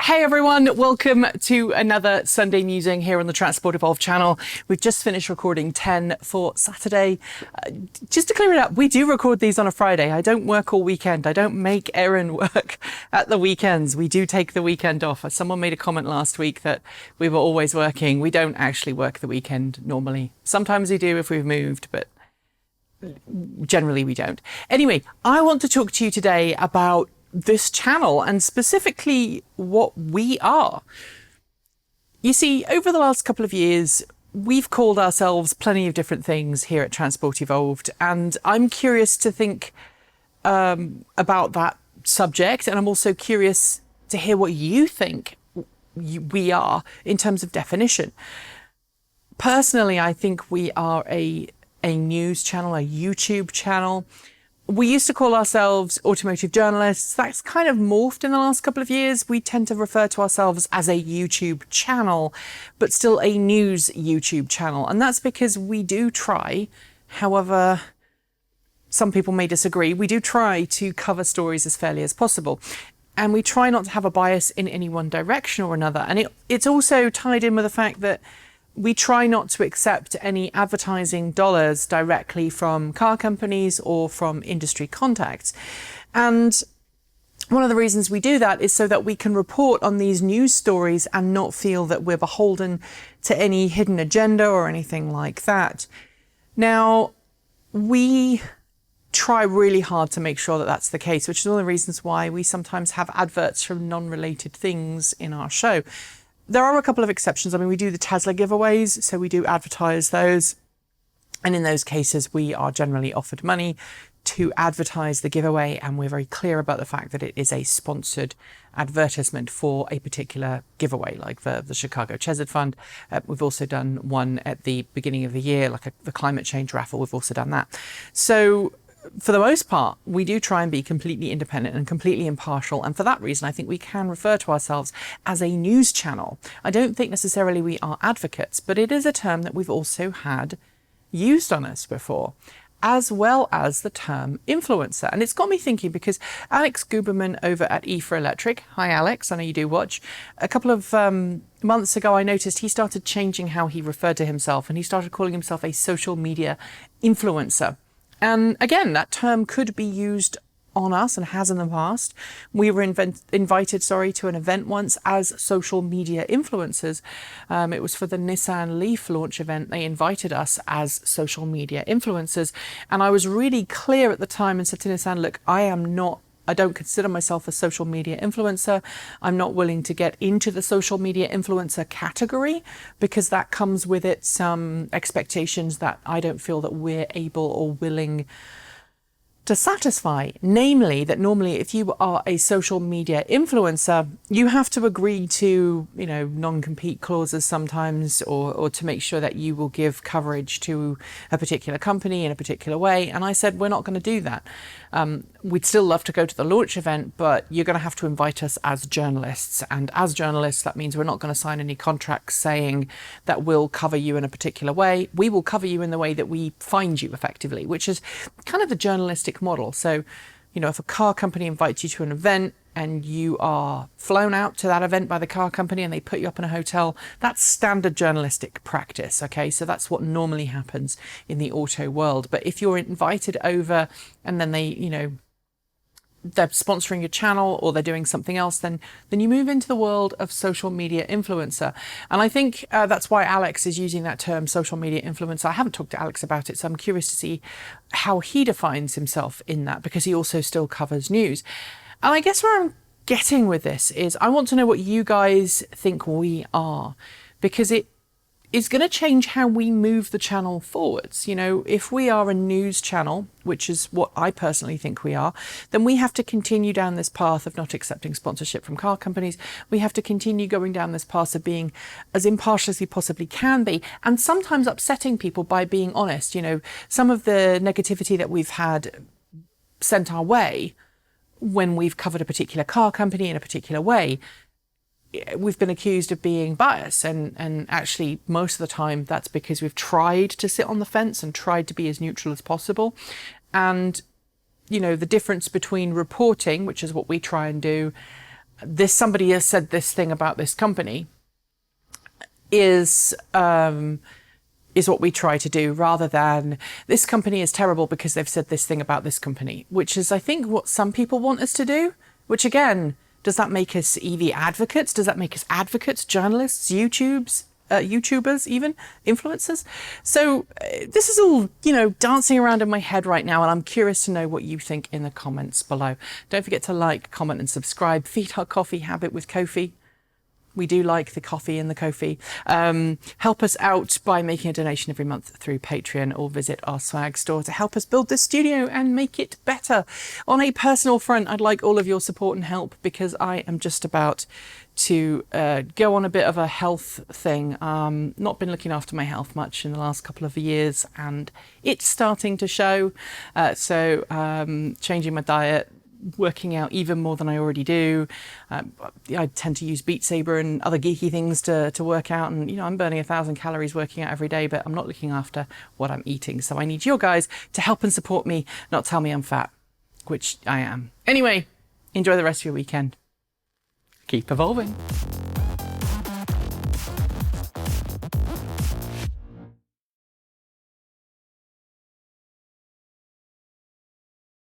Hey everyone, welcome to another Sunday Musing here on the Transport Evolved channel. We've just finished recording 10 for Saturday. Just to clear it up, we do record these on a Friday. I don't work all weekend. I don't make Erin work at the weekends. We do take the weekend off. Someone made a comment last week that we were always working. We don't actually work the weekend normally. Sometimes we do if we've moved, but generally we don't. Anyway, I want to talk to you today about this channel and specifically what we are. You see, over the last couple of years, we've called ourselves plenty of different things here at Transport Evolved, and I'm curious to think about that subject, and I'm also curious to hear what you think we are in terms of definition. Personally, I think we are a news channel, a YouTube channel. We used to call ourselves automotive journalists. That's kind of morphed in the last couple of years. We tend to refer to ourselves as a YouTube channel, but still a news YouTube channel. And that's because we do try, however, some people may disagree, we do try to cover stories as fairly as possible. And we try not to have a bias in any one direction or another. And it's also tied in with the fact that we try not to accept any advertising dollars directly from car companies or from industry contacts. And one of the reasons we do that is so that we can report on these news stories and not feel that we're beholden to any hidden agenda or anything like that. Now, we try really hard to make sure that that's the case, which is one of the reasons why we sometimes have adverts from non-related things in our show. There are a couple of exceptions. I mean, we do the Tesla giveaways, so we do advertise those. And in those cases, we are generally offered money to advertise the giveaway. And we're very clear about the fact that it is a sponsored advertisement for a particular giveaway, like the Chicago Chesed Fund. We've also done one at the beginning of the year, like the climate change raffle. We've also done that. So for the most part, we do try and be completely independent and completely impartial. And for that reason, I think we can refer to ourselves as a news channel. I don't think necessarily we are advocates, but it is a term that we've also had used on us before, as well as the term influencer. And it's got me thinking because Alex Guberman over at E4 Electric, hi Alex, I know you do watch, a couple of months ago I noticed he started changing how he referred to himself, and he started calling himself a social media influencer. And again, that term could be used on us and has in the past. We were invited to an event once as social media influencers. It was for the Nissan Leaf launch event. They invited us as social media influencers. And I was really clear at the time and said to Nissan, look, I don't consider myself a social media influencer. I'm not willing to get into the social media influencer category because that comes with it some expectations that I don't feel that we're able or willing to satisfy. Namely, that normally if you are a social media influencer, you have to agree to, non-compete clauses sometimes, or to make sure that you will give coverage to a particular company in a particular way. And I said, we're not going to do that. We'd still love to go to the launch event, but you're going to have to invite us as journalists. And as journalists, that means we're not going to sign any contracts saying that we'll cover you in a particular way. We will cover you in the way that we find you effectively, which is kind of the journalistic model. So, if a car company invites you to an event and you are flown out to that event by the car company and they put you up in a hotel, that's standard journalistic practice. Okay, so that's what normally happens in the auto world. But if you're invited over and then they're sponsoring your channel or they're doing something else, then you move into the world of social media influencer. And I think that's why Alex is using that term, social media influencer. I haven't talked to Alex about it, so I'm curious to see how he defines himself in that, because he also still covers news. And I guess where I'm getting with this is I want to know what you guys think we are, because it is going to change how we move the channel forwards. If we are a news channel, which is what I personally think we are, then we have to continue down this path of not accepting sponsorship from car companies. We have to continue going down this path of being as impartial as we possibly can be, and sometimes upsetting people by being honest. Some of the negativity that we've had sent our way when we've covered a particular car company in a particular way, we've been accused of being biased, and actually most of the time that's because we've tried to sit on the fence and tried to be as neutral as possible. And the difference between reporting, which is what we try and do, this somebody has said this thing about this company is what we try to do, rather than this company is terrible because they've said this thing about this company, which is, I think, what some people want us to do. Which again, does that make us EV advocates? Does that make us advocates, journalists, YouTubers, even influencers? So this is all, dancing around in my head right now, and I'm curious to know what you think in the comments below. Don't forget to like, comment and subscribe. Feed our coffee habit with Ko-fi. We do like the coffee and the Ko-fi. Help us out by making a donation every month through Patreon, or visit our swag store to help us build this studio and make it better. On a personal front, I'd like all of your support and help, because I am just about to go on a bit of a health thing. Not been looking after my health much in the last couple of years, and it's starting to show. So changing my diet, working out even more than I already do. I tend to use Beat Saber and other geeky things to work out, and I'm burning 1,000 calories working out every day, but I'm not looking after what I'm eating. So I need your guys to help and support me, not tell me I'm fat, which I am. Anyway, enjoy the rest of your weekend. Keep evolving.